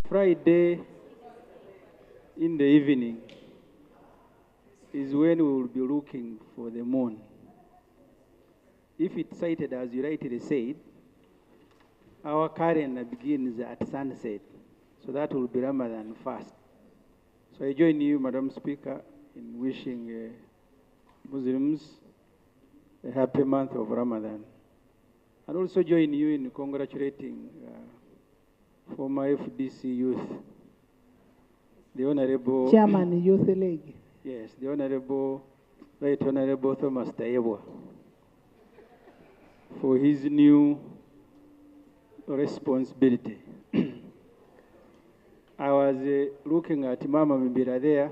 Friday in the evening is when we will be looking for the moon. If it's sighted, as you rightly said, our calendar begins at sunset. So that will be Ramadan first. So I join you, Madam Speaker, in wishing Muslims a happy month of Ramadan. And also join you in congratulating former FDC youth, the Honorable Chairman Youth League. Yes, the Honorable, Right Honorable Thomas Tayebwa, for his new responsibility. I was looking at Mama Mbira there,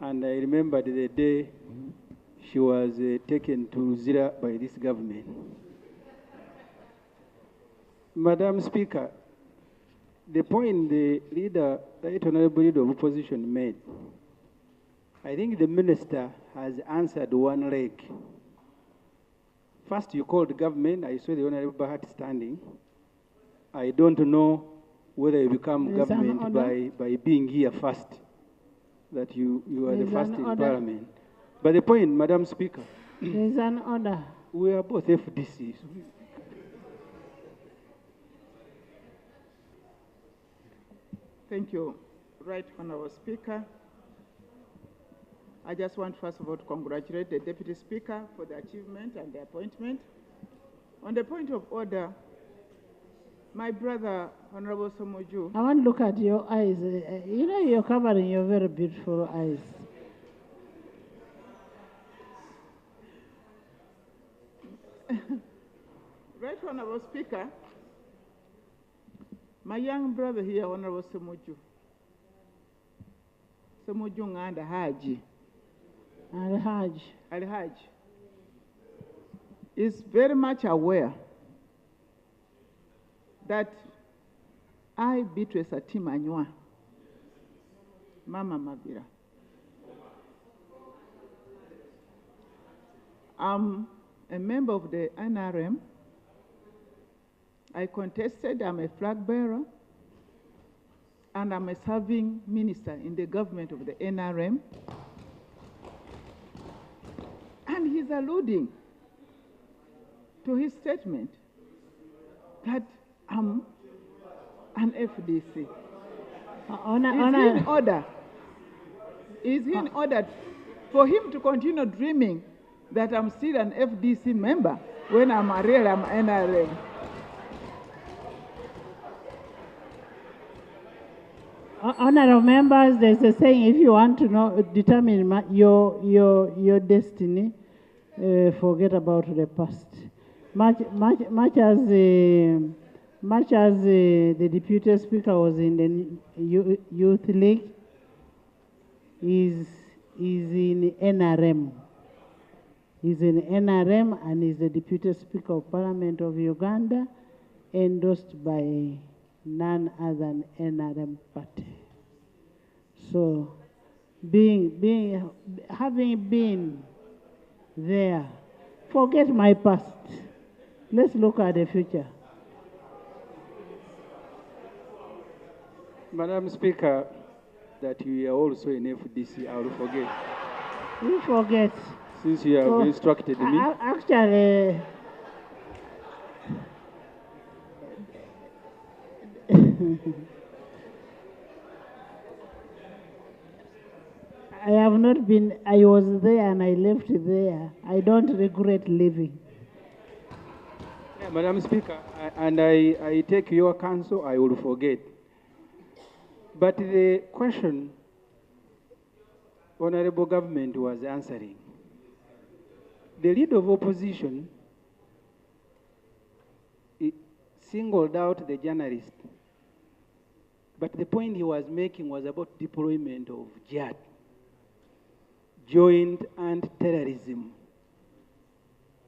and I remembered the day she was taken to Zira by this government. Madam Speaker, the point the leader, the Right Honorable Leader of Opposition made, I think the minister has answered one leg. First, you called the government. I saw the Honorable Bahat standing. I don't know whether you become government by being here first, that you are the first in Parliament. But the point, Madam Speaker, there's an order. We are both FDCs. Thank you, Right Honourable Speaker. I just want, first of all, to congratulate the Deputy Speaker for the achievement and the appointment. On the point of order, my brother, Honourable Ssemuju. I want to look at your eyes. You know, you're covering your very beautiful eyes. Right Honourable Speaker, my young brother here, Honourable Ssemuju Nganda Haji, Al-Haj, is very much aware that I, Beatrice Atimanywa, Mama Mabira, I'm a member of the NRM. I contested, I'm a flag bearer, and I'm a serving minister in the government of the NRM. And he's alluding to his statement that I'm an FDC. Is he in order for him to continue dreaming that I'm still an FDC member when I'm a real NRM? Honorable members, there's a saying: if you want to know, determine your destiny, forget about the past. Much as the Deputy Speaker was in the Youth League, is in NRM. He's in NRM and is the Deputy Speaker of Parliament of Uganda, endorsed by none other than NRM party. So, having been there, forget my past. Let's look at the future. Madam Speaker, that you are also in FDC, I will forget. You forget. Since you have instructed me. Actually, I have not been, I was there and I left there. I don't regret leaving. Yeah, Madam Speaker, and I take your counsel, I will forget. But the question Honorable Government was answering, the leader of opposition singled out the journalist, but the point he was making was about deployment of JAD, joint anti-terrorism,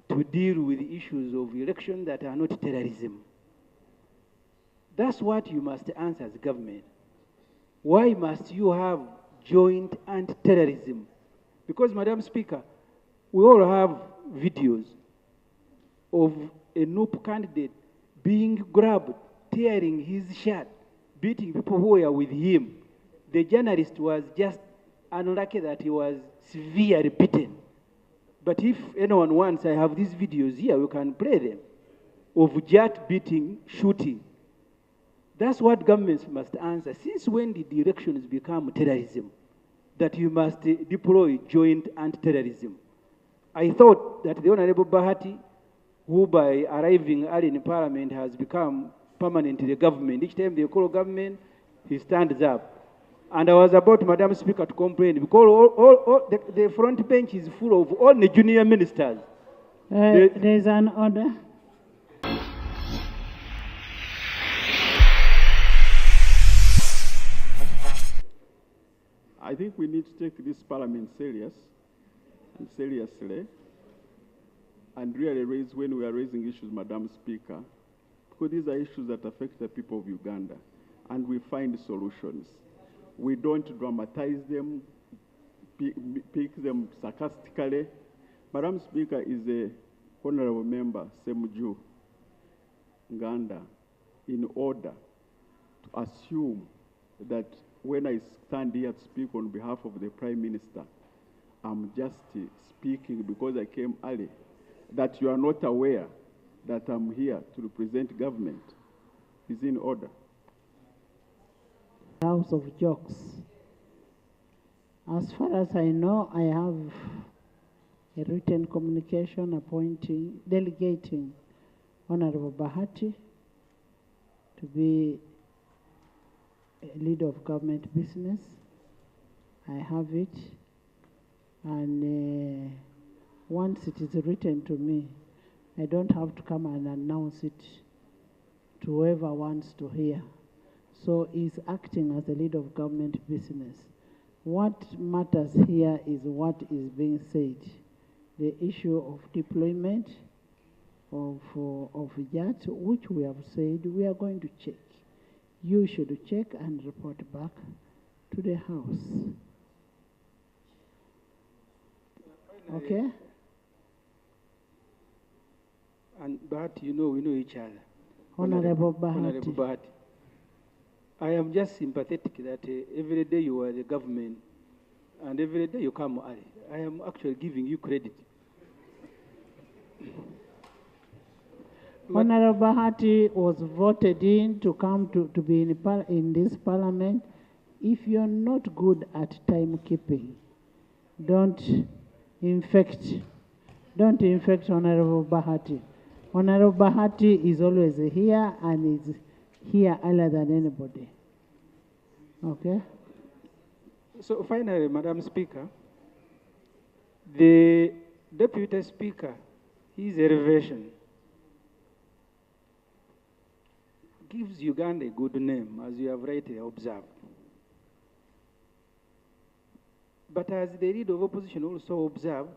to deal with issues of election that are not terrorism. That's what you must answer as government. Why must you have joint anti-terrorism? Because, Madam Speaker, we all have videos of a NUP candidate being grabbed, tearing his shirt, beating people who were with him. The journalist was just unlucky that he was severely beaten. But if anyone wants, I have these videos here, we can play them, of Jat beating, shooting. That's what governments must answer. Since when did elections become terrorism? That you must deploy joint anti-terrorism. I thought that the Honorable Bahati, who by arriving early in Parliament has become permanent in the government. Each time they call government, he stands up. And I was about, Madam Speaker, to complain because the front bench is full of all the junior ministers. There's an order. I think we need to take this parliament seriously, and really raise when we are raising issues, Madam Speaker, because these are issues that affect the people of Uganda, and we find solutions. We don't dramatize them, pick them sarcastically. Madam Speaker is a honorable member, Ssemuju Nganda, in order to assume that when I stand here to speak on behalf of the Prime Minister, I'm just speaking because I came early, that you are not aware that I'm here to represent government is in order. House of jokes. As far as I know, I have a written communication delegating Honorable Bahati to be a leader of government business. I have it, and once it is written to me, I don't have to come and announce it to whoever wants to hear. So he's acting as a leader of government business. What matters here is what is being said. The issue of deployment of JAT, which we have said we are going to check. You should check and report back to the House. Okay? And Bahati, you know, we know each other. Honorable Bahati. Honorable Bahati. I am just sympathetic that every day you are the government and every day you come early. I am actually giving you credit. Honorable Bahati was voted in to come to be in this parliament. If you're not good at timekeeping, don't infect Honorable Bahati. Honorable Bahati is always here and is here earlier than anybody. Okay? So finally, Madam Speaker, the Deputy Speaker, his elevation gives Uganda a good name, as you have rightly observed. But as the leader of opposition also observed,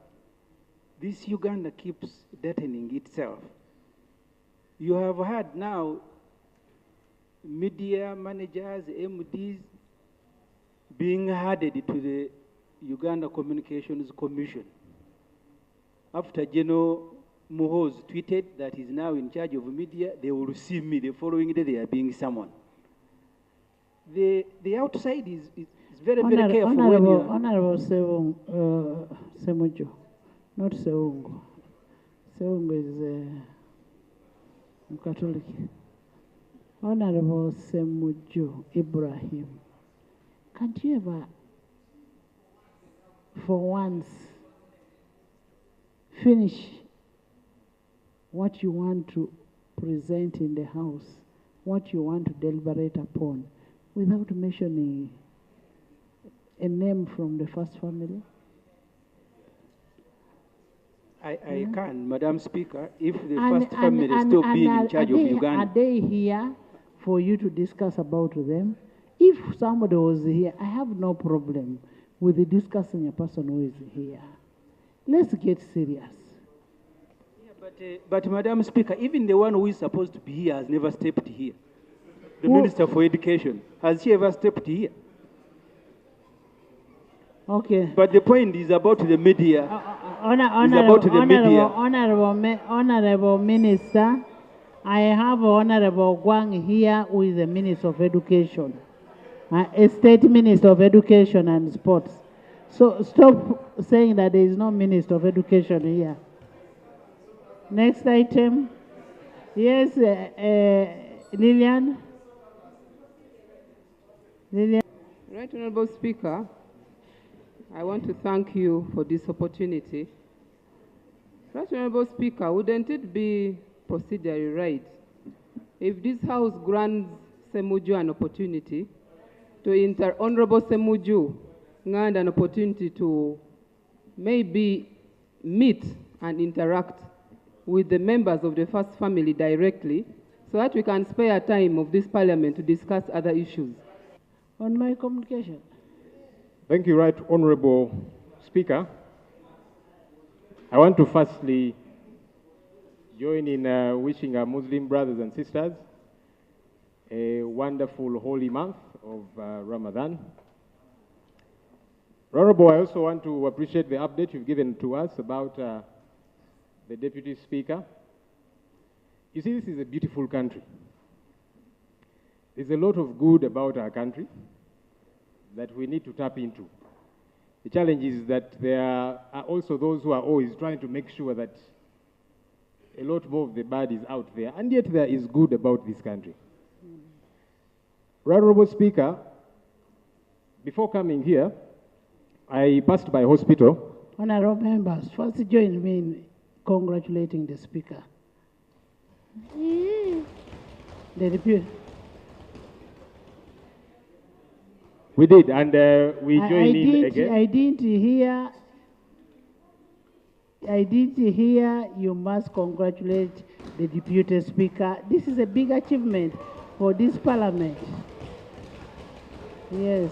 this Uganda keeps deadening itself. You have had now media managers, MDs, being added to the Uganda Communications Commission. After General Muhoz tweeted that he's now in charge of media, they will see me. The following day, they are being summoned. The outside is very, very careful. Honorable Ssemuju, not Seungu. Seungu is Catholic. Honorable Ssemuju Ibrahim, can't you ever, for once, finish what you want to present in the House, what you want to deliberate upon, without mentioning a name from the first family? I can, Madam Speaker, if the first family is still being in charge of Uganda. Are they here for you to discuss about them? If somebody was here, I have no problem with discussing a person who is here. Let's get serious. Yeah, but Madam Speaker, even the one who is supposed to be here has never stepped here. The Minister for Education, has she ever stepped here? Okay. But the point is about the media. Honorable Minister, I have Honorable Guang here, who is the Minister of Education, a State Minister of Education and Sports. So stop saying that there is no Minister of Education here. Next item. Yes, Lillian. Right, Honorable Speaker, I want to thank you for this opportunity. Right, Honorable Speaker, wouldn't it be procedurally right if this House grants Ssemuju an opportunity to Honorable Ssemuju Nganda an opportunity to maybe meet and interact with the members of the first family directly so that we can spare time of this parliament to discuss other issues? On my communication. Thank you, Right Honorable Speaker. I want to firstly join in wishing our Muslim brothers and sisters a wonderful holy month of Ramadan. Honorable, I also want to appreciate the update you've given to us about the Deputy Speaker. You see, this is a beautiful country. There's a lot of good about our country that we need to tap into. The challenge is that there are also those who are always trying to make sure that a lot more of the bad is out there, and yet there is good about this country. Honorable Speaker, before coming here, I passed by hospital. Honorable members, first join me in congratulating the Speaker. The deputy. We did, and we joined in again. I didn't hear you must congratulate the Deputy Speaker. This is a big achievement for this Parliament. Yes.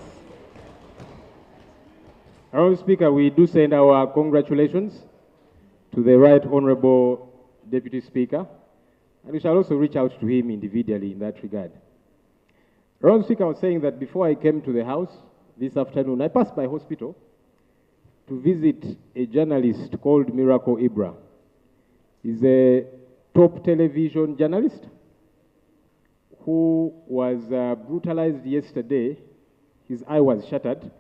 Honorable Speaker, we do send our congratulations to the Right Honorable Deputy Speaker, and we shall also reach out to him individually in that regard. Honorable Speaker, I was saying that before I came to the House this afternoon, I passed by hospital to visit a journalist called Miracle Ibra. He's a top television journalist who was brutalized yesterday. His eye was shattered.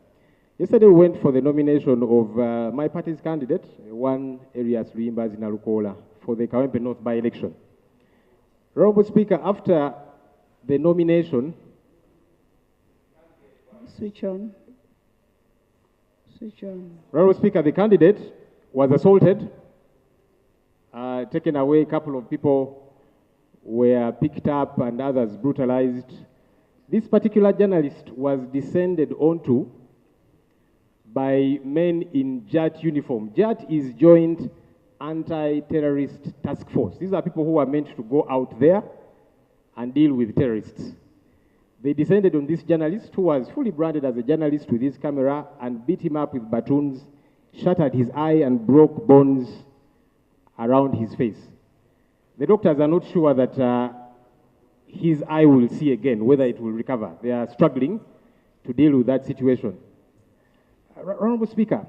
Yesterday we went for the nomination of my party's candidate, one Arias Luimbazi Nalukola, for the Kawempe North by-election. Honorable Speaker, after the nomination, Switch on. Switch on. Honorable Speaker, the candidate was assaulted, taken away. A couple of people were picked up and others brutalized. This particular journalist was descended onto by men in JAT uniform. JAT is Joint Anti-Terrorist Task Force. These are people who are meant to go out there and deal with terrorists. They descended on this journalist who was fully branded as a journalist with his camera and beat him up with batons, shattered his eye and broke bones around his face. The doctors are not sure that his eye will see again, whether it will recover. They are struggling to deal with that situation. Honorable Speaker,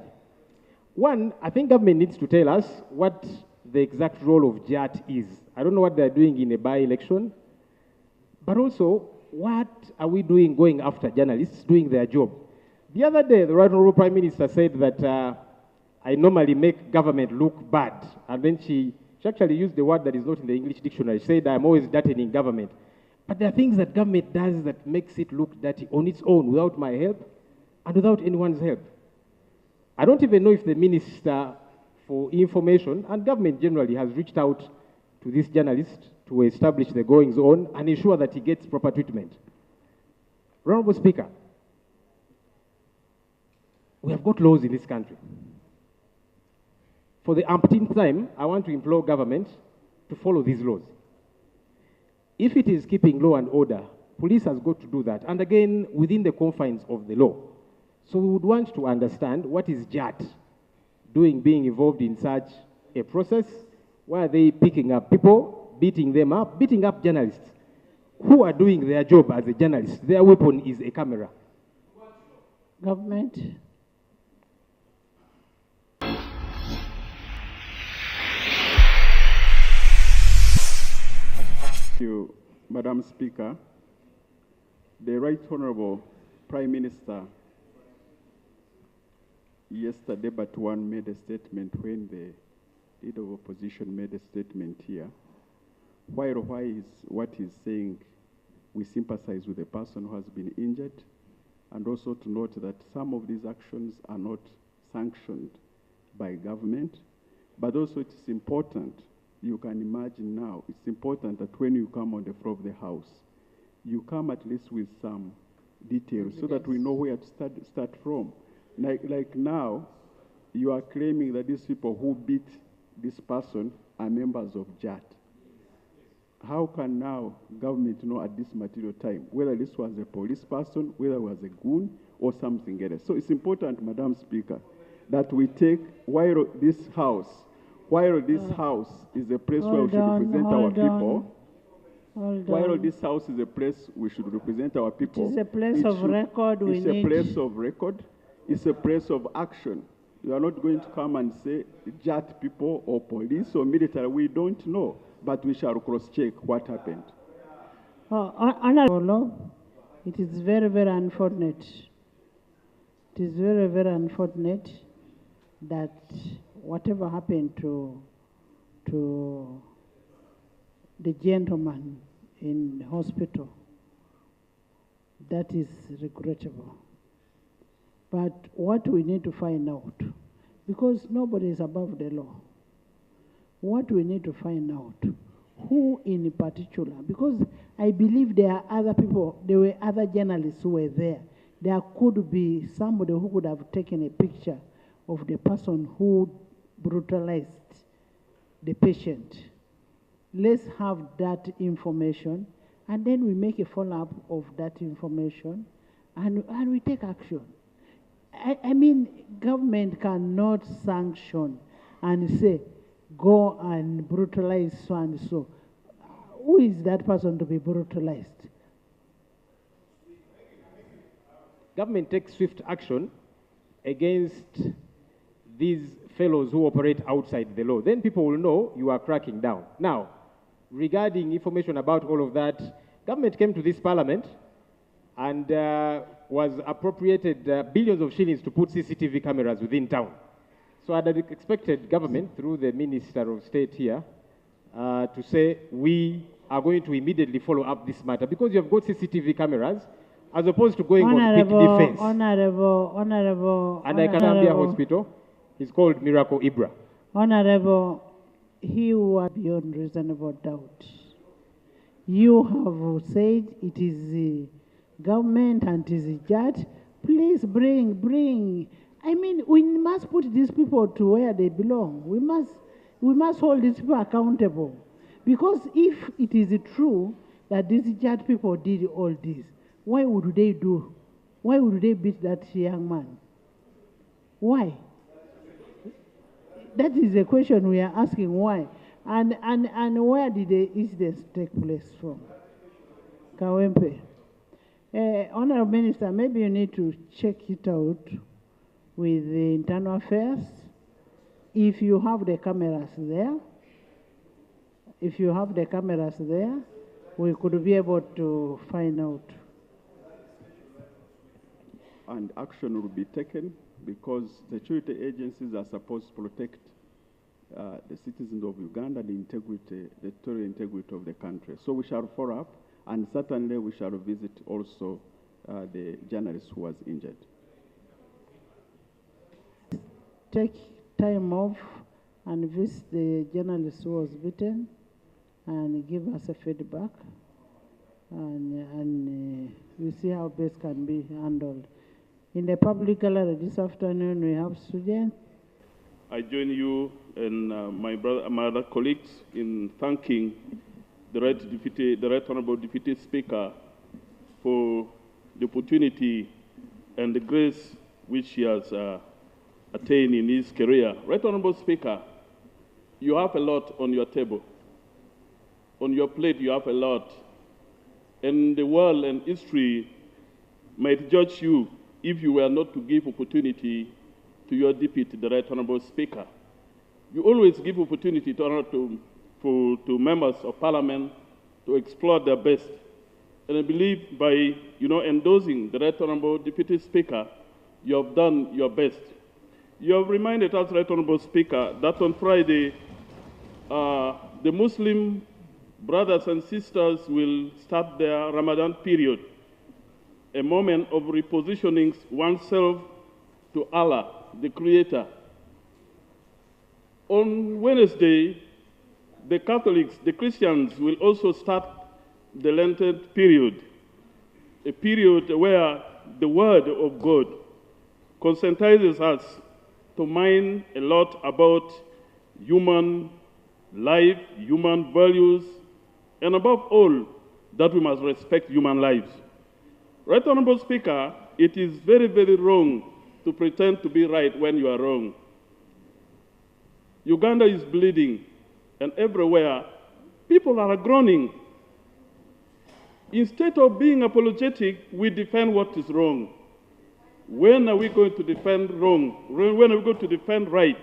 one, I think government needs to tell us what the exact role of JAT is. I don't know what they're doing in a by-election, but also, what are we doing going after journalists doing their job? The other day, the Right Honorable Prime Minister said that I normally make government look bad. And then she actually used the word that is not in the English dictionary. She said, I'm always dirtying government. But there are things that government does that makes it look dirty on its own without my help and without anyone's help. I don't even know if the Minister for Information and government generally has reached out to this journalist to establish the goings on and ensure that he gets proper treatment. Honorable Speaker, we have got laws in this country. For the umpteenth time, I want to implore government to follow these laws. If it is keeping law and order, police has got to do that, and again, within the confines of the law. So we would want to understand what is JAT doing, being involved in such a process. Why are they picking up people, beating them up, beating up journalists who are doing their job as a journalist? Their weapon is a camera. Government. you, Madam Speaker. The Right Honorable Prime Minister yesterday but one made a statement when the leader of opposition made a statement here. While what he's saying, we sympathize with the person who has been injured, and also to note that some of these actions are not sanctioned by government, but also it is important, you can imagine now, it's important that when you come on the floor of the House, you come at least with some details so that we know where to start from. Like now, you are claiming that these people who beat this person are members of JAT. How can now government know at this material time whether this was a police person, whether it was a goon, or something else? So it's important, Madam Speaker, that we take, while this House is a place where we should represent our people, while this House is a place we should represent our people. It is a place of record. It's a place of record. It's a place of action. You are not going to come and say JAT people or police or military. We don't know, but we shall cross-check what happened. Honorable, it is very, very unfortunate. It is very, very unfortunate that whatever happened to the gentleman in the hospital, that is regrettable. But what we need to find out, because nobody is above the law, what we need to find out, who in particular, because I believe there are other people, there were other journalists who were there. There could be somebody who could have taken a picture of the person who brutalized the patient. Let's have that information, and then we make a follow-up of that information, and we take action. I mean, government cannot sanction and say, go and brutalize so and so. Who is that person to be brutalized? Government takes swift action against these fellows who operate outside the law. Then people will know you are cracking down. Now, regarding information about all of that, government came to this parliament and was appropriated billions of shillings to put CCTV cameras within town. So I'd expected government, through the Minister of State here, to say, we are going to immediately follow up this matter, because you have got CCTV cameras, as opposed to going on quick defense. Honorable. And I can Zambia Hospital, it's called Miracle Ibra. Honorable, he was beyond reasonable doubt. You have said it is the government and it is the judge. Please bring. I mean, we must put these people to where they belong. We must hold these people accountable. Because if it is true that these judge people did all this, why would they beat that young man? Why? That is the question we are asking, why? And where did the incidents take place from? Kawempe. Honorable Minister, maybe you need to check it out with the Internal Affairs. If you have the cameras there, we could be able to find out. And action will be taken, because the security agencies are supposed to protect the citizens of Uganda, the territorial integrity of the country. So we shall follow up, and certainly we shall visit also the journalist who was injured. Take time off and visit the journalist who was beaten and give us a feedback, and we see how best can be handled. In the public gallery this afternoon, we have students. I join you and my other colleagues in thanking the Right Honorable Deputy Speaker for the opportunity and the grace which he has attained in his career. Right Honorable Speaker, you have a lot on your table. On your plate, you have a lot. And the world and history might judge you if you were not to give opportunity to your deputy, the Right Honorable Speaker. You always give opportunity to members of Parliament to explore their best. And I believe by, endorsing the Right Honorable Deputy Speaker, you have done your best. You have reminded us, Right Honorable Speaker, that on Friday, the Muslim brothers and sisters will start their Ramadan period, a moment of repositioning oneself to Allah, the Creator. On Wednesday, the Catholics, the Christians, will also start the Lenten period, a period where the Word of God conscientizes us to mind a lot about human life, human values, and above all, that we must respect human lives. Right Honorable Speaker, it is very, very wrong to pretend to be right when you are wrong. Uganda is bleeding, and everywhere, people are groaning. Instead of being apologetic, we defend what is wrong. When are we going to defend wrong? When are we going to defend right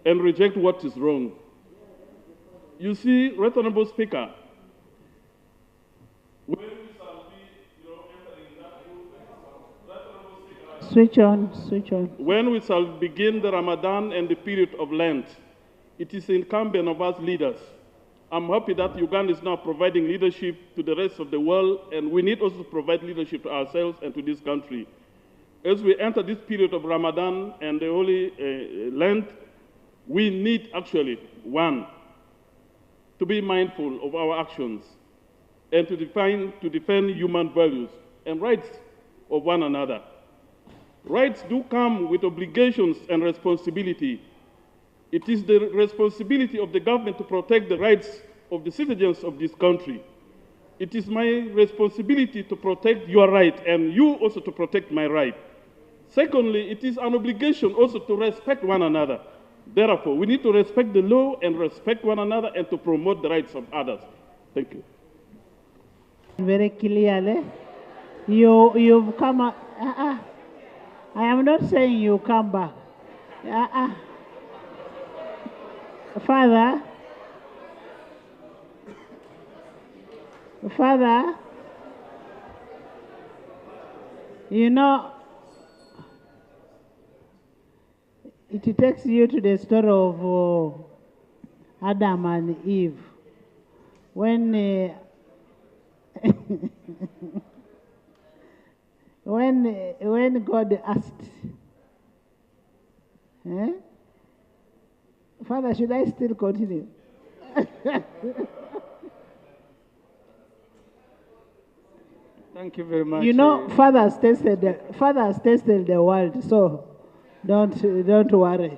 and reject what is wrong? You see, Right Honorable Speaker, when we shall be, entering that movement, Right Honorable Speaker, Switch on. when we shall begin the Ramadan and the period of Lent, it is incumbent of us leaders. I'm happy that Uganda is now providing leadership to the rest of the world, and we need also to provide leadership to ourselves and to this country. As we enter this period of Ramadan and the Holy Lent, we need actually, one, to be mindful of our actions and to defend human values and rights of one another. Rights do come with obligations and responsibility. It is the responsibility of the government to protect the rights of the citizens of this country. It is my responsibility to protect your right and you also to protect my right. Secondly, it is an obligation also to respect one another. Therefore, we need to respect the law and respect one another and to promote the rights of others. Thank you. Very clearly, you've come up. I am not saying you come back. Father, it takes you to the story of Adam and Eve. When when God asked, Father, should I still continue? Thank you very much. Father has tested the world, so don't worry.